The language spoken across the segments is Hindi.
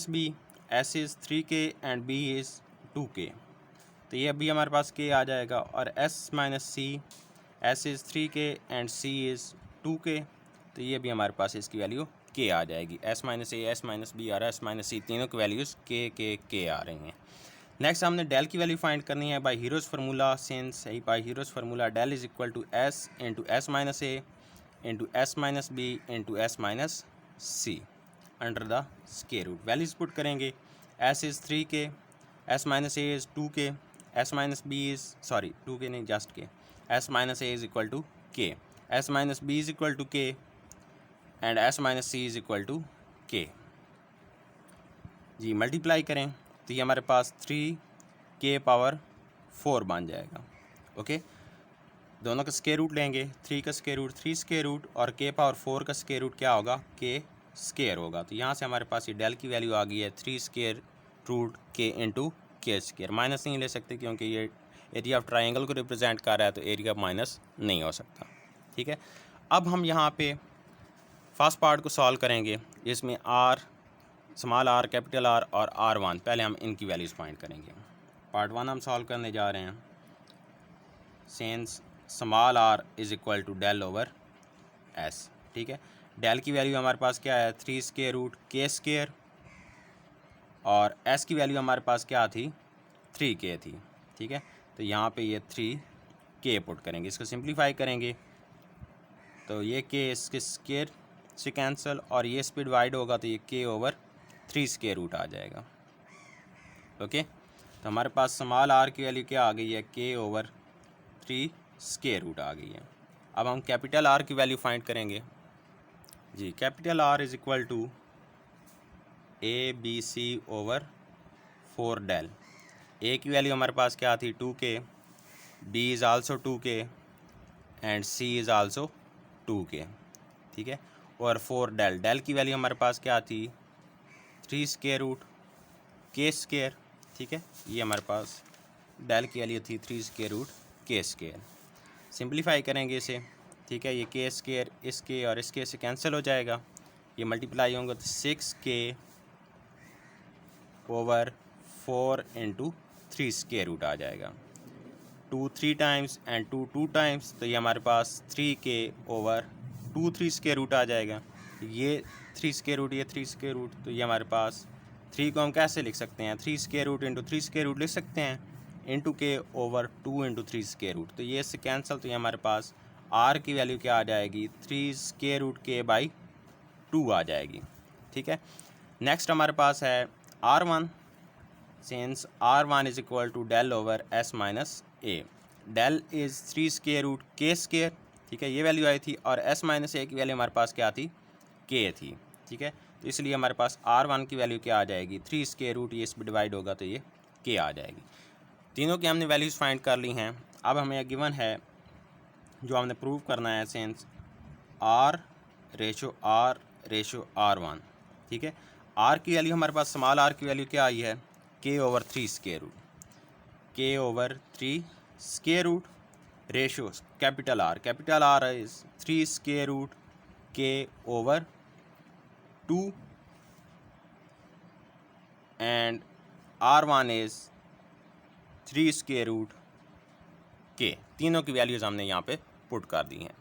B, S is 3k and B is 2k, तो ये अभी हमारे पास k आ जाएगा। और s minus C, S is 3k and C is 2k, तो ये भी हमारे पास इसकी वैल्यू k आ जाएगी। s माइनस ए, एस माइनस बी और s माइनस सी तीनों की वैल्यूज़ k आ रही हैं। नेक्स्ट हमने डेल की वैल्यू फाइंड करनी है by Hero's formula. Since by Hero's formula del is equal to s into S minus A into S minus B into S minus C under the square root. Values put करेंगे। s is 3k, s minus A is 2k, s minus B is 2k नहीं just k, s minus A is equal to k, s minus B is equal to k and s minus C is equal to k। जी मल्टीप्लाई करें तो ये हमारे पास 3k पावर 4 बन जाएगा। ओके, दोनों का स्क्वायर रूट लेंगे। 3 का स्क्वायर रूट 3 स्क्वायर रूट और k पावर 4 का स्क्वायर रूट क्या होगा, k स्क्वायर होगा। तो यहाँ से हमारे पास ये डेल की वैल्यू आ गई है 3 स्क्वायर रूट k इंटू के स्क्वायर। माइनस नहीं ले सकते क्योंकि ये एरिया ऑफ ट्राइंगल को रिप्रेजेंट कर रहा है, तो एरिया माइनस नहीं हो सकता। ठीक है, अब हम यहाँ पे फर्स्ट पार्ट को सॉल्व करेंगे, जिसमें r, small r, capital R और r1, पहले हम इनकी वैल्यूज़ फाइंड करेंगे। पार्ट 1 हम सॉल्व करने जा रहे हैं। Since small r is equal to del over s। ठीक है, डेल की वैल्यू हमारे पास क्या है, 3 स्क्वायर रूट k स्क्वायर, और s की वैल्यू हमारे पास क्या थी, 3k थी। ठीक है, तो यहाँ पे ये 3k पुट करेंगे, इसको सिंप्लीफाई करेंगे तो ये k इसके स्क्वायर से कैंसिल और ये इस पर डिवाइड होगा तो ये k ओवर 3 स्क्वायर रूट आ जाएगा। ओके, तो हमारे पास स्मॉल r की वैल्यू क्या आ गई है, k ओवर 3 स्क्वायर रूट आ गई है। अब हम कैपिटल R की वैल्यू फाइंड करेंगे। जी, capital R is equal to A B C over 4 del. A की वैल्यू हमारे पास क्या थी, 2k, B is also 2k and C is also 2k। ठीक है, और 4 डेल, डेल की वैल्यू हमारे पास क्या थी, 3 स्क्वायर रूट k स्क्वायर। ठीक है, ये हमारे पास डेल की वैल्यू थी 3 square root k square. Simplify करेंगे इसे। ठीक है, ये k स्क्वायर इसके और इसके से कैंसिल हो जाएगा, ये मल्टीप्लाई होंगे तो 6k over 4 into 3 square root आ जाएगा। 2 3 टाइम्स एंड 2 2 टाइम्स, तो ये हमारे पास 3k ओवर 2 3 स्क्वायर रूट आ जाएगा। ये 3 स्क्वायर रूट, ये 3 स्क्वायर रूट, तो ये हमारे पास 3 को हम कैसे लिख सकते हैं, 3 square root into 3 square root लिख सकते हैं, into k over 2 into 3 square root, तो ये इससे कैंसिल, तो ये हमारे पास r की वैल्यू क्या आ जाएगी, 3 स्क्वायर रूट k बाई 2 आ जाएगी। ठीक है, नेक्स्ट हमारे पास है r1। Since r1 is equal to del over s minus A, del is 3 square root k square. ठीक है, ये वैल्यू आई थी, और s माइनस ए की वैल्यू हमारे पास क्या थी, k थी। ठीक है, तो इसलिए हमारे पास r1 की वैल्यू क्या आ जाएगी, 3 स्क्वायर रूट, ये इस पर डिवाइड होगा तो ये k आ जाएगी। तीनों की हमने वैल्यूज़ फाइंड कर ली हैं। अब हमें गिवन है जो हमने प्रूव करना है, सिंस r रेशो r1। ठीक है, r की वैल्यू हमारे पास, स्मॉल r की वैल्यू क्या आई है, k over 3 square root, k over 3 square root ratio capital R is 3 square root k over 2 and R1 is 3 square root k। तीनों की वैल्यूज़ हमने यहाँ पे पुट कर दी हैं।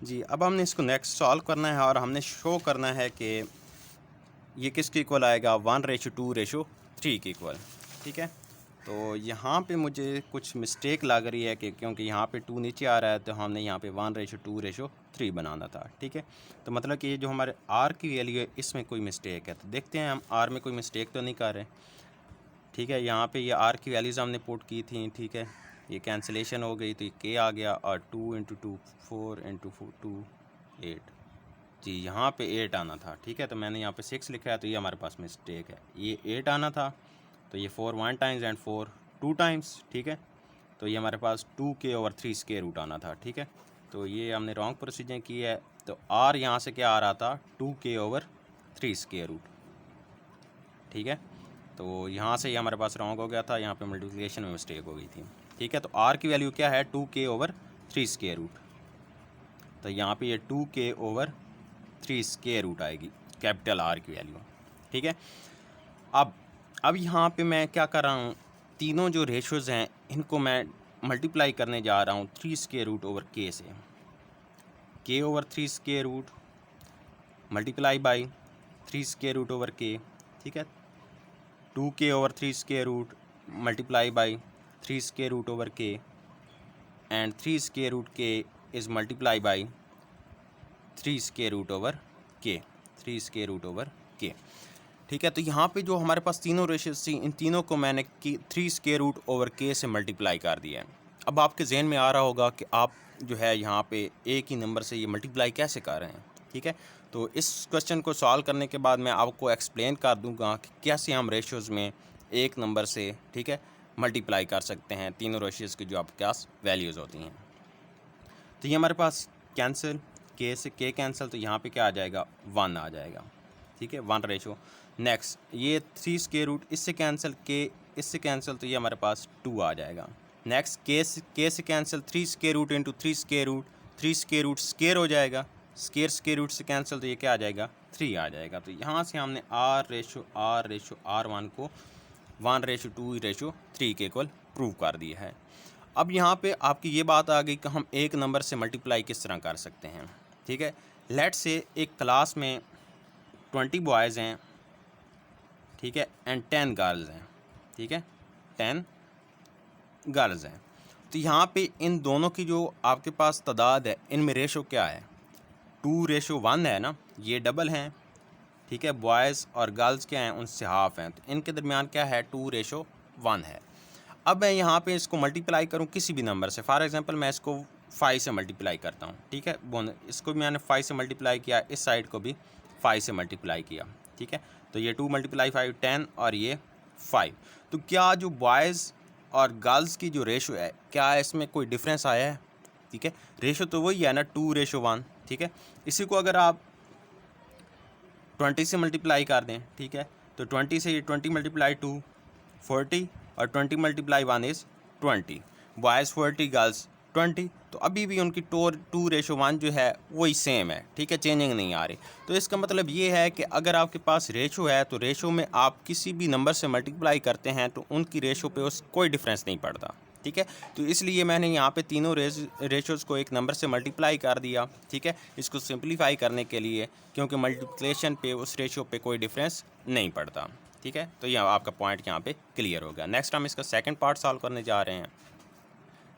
जी, अब हमने इसको नेक्स्ट सॉल्व करना है और हमने शो करना है कि ये किसके इक्वल आएगा, 1:2:3 के इक्वल। ठीक है, तो यहाँ पे मुझे कुछ मिस्टेक लग रही है कि क्योंकि यहाँ पे 2 नीचे आ रहा है, तो हमने यहाँ पे 1:2:3 बनाना था। ठीक है, तो मतलब कि ये जो हमारे R की वैल्यू है, इसमें कोई मिस्टेक है, तो देखते हैं हम R में कोई मिस्टेक तो नहीं कर रहे। ठीक है, यहाँ पे ये R की वैल्यूज़ हमने पुट की थी। ठीक है, ये कैंसिलेशन हो गई तो ये k आ गया, और 2 इंटू 2 4 इंटू 2 8। जी, यहाँ पे 8 आना था। ठीक है, तो मैंने यहाँ पे 6 लिखा है, तो ये हमारे पास मिस्टेक है, ये 8 आना था, तो ये 4 1 टाइम्स एंड 4 2 टाइम्स। ठीक है, तो ये हमारे पास 2k ओवर 3 स्क्वायर रूट आना था। ठीक है, तो ये हमने रॉन्ग प्रोसीजर की है, तो r यहाँ से क्या आ रहा था, 2k ओवर 3 स्क्वायर रूट। ठीक है, तो यहाँ से ये हमारे पास रॉन्ग हो गया था, यहाँ पे मल्टीप्लिकेशन में मिस्टेक हो गई थी। ठीक है, तो r की वैल्यू क्या है, 2k ओवर 3 स्क्वायर रूट, तो यहाँ पे ये 2k ओवर 3 स्क्वायर रूट आएगी कैपिटल R की वैल्यू। ठीक है। अब यहाँ पे मैं क्या कर रहा हूँ, तीनों जो रेशोज़ हैं इनको मैं मल्टीप्लाई करने जा रहा हूँ 3 स्क्वायर रूट ओवर के से। K over 3 square root multiply by 3 square root over K, ठीक है। 2k over 3 square root multiply by 3 square root over K and 3 square root K is multiply by 3 square root over K, 3 square root over K, ठीक है। तो यहाँ पे जो हमारे पास तीनों रेशियोज थी, इन तीनों को मैंने 3 स्क्वायर रूट ओवर के से मल्टीप्लाई कर दिया है। अब आपके जहन में आ रहा होगा कि आप जो है यहाँ पे एक ही नंबर से ये मल्टीप्लाई कैसे कर रहे हैं, ठीक है। तो इस क्वेश्चन को सॉल्व करने के बाद मैं आपको एक्सप्लेन कर दूंगा कि कैसे हम रेशियोज़ में एक नंबर से, ठीक है, मल्टीप्लाई कर सकते हैं तीनों रेशियोज़ की जो आपके पास वैल्यूज़ होती हैं। तो ये हमारे पास कैंसिल, के से के कैंसिल, तो यहाँ पे क्या आ जाएगा, 1 आ जाएगा, ठीक है, 1 रेशो। नेक्स्ट ये 3 स्क्वायर रूट इससे कैंसिल, के इससे कैंसिल, तो ये हमारे पास 2 आ जाएगा। नेक्स्ट के से cancel, 3 square root into 3 square root, 3 square root square हो जाएगा, स्क्वायर रूट से कैंसिल, तो ये क्या आ जाएगा, 3 आ जाएगा। तो यहाँ से हमने R रेशो R1 को 1 रेशो 2 रेशो 3 के इक्वल प्रूव कर दिया है। अब यहाँ पे आपकी ये बात आ गई कि हम एक नंबर से मल्टीप्लाई किस तरह कर सकते हैं, ठीक है। लेट से एक क्लास में 20 बॉयज़ हैं, ठीक है, एंड 10 गर्ल्स हैं, ठीक है, 10 गर्ल्स हैं। तो यहाँ पे इन दोनों की जो आपके पास तादाद है, इनमें रेशो क्या है, 2:1 है ना, ये डबल हैं, ठीक है। बॉयज़ और गर्ल्स क्या हैं, उनसे हाफ हैं, तो इनके दरमियान क्या है, 2:1 है। अब मैं यहाँ पे इसको मल्टीप्लाई करूँ किसी भी नंबर से, फॉर एग्जांपल मैं इसको 5 से मल्टीप्लाई करता हूँ, ठीक है। इसको भी मैंने 5 से मल्टीप्लाई किया, इस साइड को भी 5 से मल्टीप्लाई किया, ठीक है। तो ये 2 × 5 10 और ये 5। तो क्या जो बॉयज़ और गर्ल्स की जो रेशो है, क्या इसमें कोई डिफरेंस आया है, ठीक है। रेशो तो वही है ना, 2:1, ठीक है। इसी को अगर आप 20 से मल्टीप्लाई कर दें, ठीक है, तो 20 से 20 × 2 40 और 20 × 1 इज़ 20, बॉयज़ 40 गर्ल्स 20, तो अभी भी उनकी 2:1 जो है वही सेम है, ठीक है, चेंजिंग नहीं आ रही। तो इसका मतलब ये है कि अगर आपके पास रेशो है तो रेशो में आप किसी भी नंबर से मल्टीप्लाई करते हैं तो उनकी रेशो पे उस कोई डिफरेंस नहीं पड़ता, ठीक है। तो इसलिए मैंने यहाँ पे तीनों रेशोज़ को एक नंबर से मल्टीप्लाई कर दिया, ठीक है, इसको सिंप्लीफाई करने के लिए, क्योंकि मल्टीप्लिकेशन पे उस रेशो पे कोई डिफरेंस नहीं पड़ता, ठीक है। तो यह आपका पॉइंट यहाँ पे क्लियर हो गया। नेक्स्ट हम इसका सेकंड पार्ट सॉल्व करने जा रहे हैं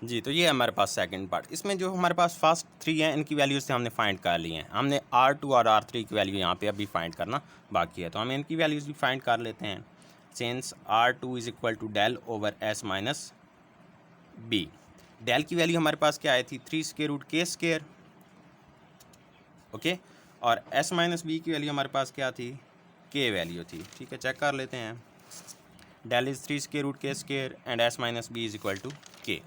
जी। तो ये हमारे पास सेकंड पार्ट, इसमें जो हमारे पास फर्स्ट 3 हैं इनकी वैल्यूज़ से हमने फाइंड कर ली हैं। हमने R2 और R3 की वैल्यू यहाँ पे अभी फाइंड करना बाकी है, तो हम इनकी वैल्यूज़ भी फाइंड कर लेते हैं। Since R2 is equal to del over S minus B। Del की वैल्यू हमारे पास क्या आई थी, 3 स्क्वायर रूट के स्क्वायर, ओके, और S माइनस B की वैल्यू हमारे पास क्या थी, के वैल्यू थी, ठीक है। चेक कर लेते हैं, डेल इज़ 3 स्क्वायर रूट के square and S minus B is equal to K.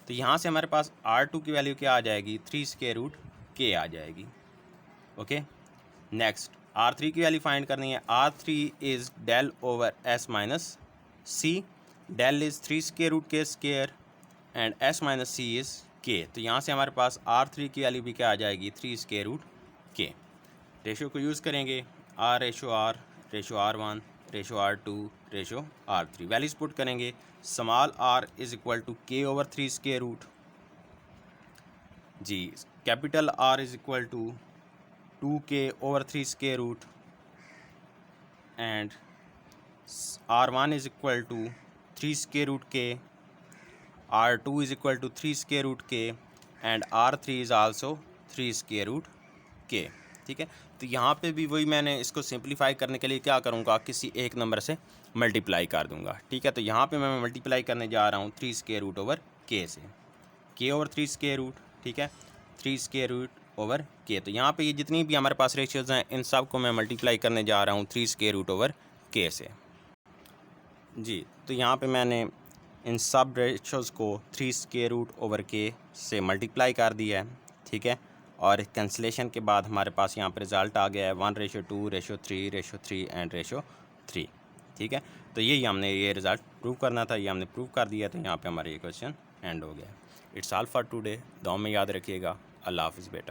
तो यहाँ से हमारे पास R2 की वैल्यू क्या आ जाएगी, 3 स्क्वायर रूट के आ जाएगी, ओके। नेक्स्ट R3 की वैल्यू फाइंड करनी है, R3 is del over S minus C, del is 3 square root के square and S minus C is k. तो यहाँ से हमारे पास R3 की वैल्यू भी क्या आ जाएगी, 3 स्क्वायर रूट के। रेशो को यूज़ करेंगे, R ratio R1 ratio R2 ratio R3, values put करेंगे, small r is equal to k over 3 square root जी, capital R is equal to 2k over 3 square root and R1 is equal to 3 square root k, R2 is equal to 3 square root k and R3 is also 3 square root k, ठीक है। तो यहाँ पे भी वही मैंने इसको सिंप्लीफाई करने के लिए क्या करूँगा, किसी एक नंबर से मल्टीप्लाई कर दूँगा, ठीक है। तो यहाँ पे मैं मल्टीप्लाई करने जा रहा हूँ 3 स्क्वायर रूट ओवर के से, के ओवर 3 स्क्वायर रूट, ठीक है, 3 स्क्वायर रूट ओवर के। तो यहाँ पे ये जितनी भी हमारे पास रेशियोज़ हैं इन सब को मैं मल्टीप्लाई करने जा रहा हूँ 3 स्क्वायर रूट ओवर के से जी। तो यहाँ पे मैंने इन सब रेशियोज़ को 3 स्क्वायर रूट ओवर के से मल्टीप्लाई कर दिया है, ठीक है। और कैंसिलेशन के बाद हमारे पास यहाँ पर रिज़ल्ट आ गया है 1:2 रेशो 3 एंड रेशो 3, ठीक है। तो यही हमने ये रिज़ल्ट प्रूव करना था, ये हमने प्रूव कर दिया, तो यहाँ पे हमारा ये क्वेश्चन एंड हो गया। It's all for today. दुआ में याद रखिएगा। अल्लाह हाफ़िज़ बेटा।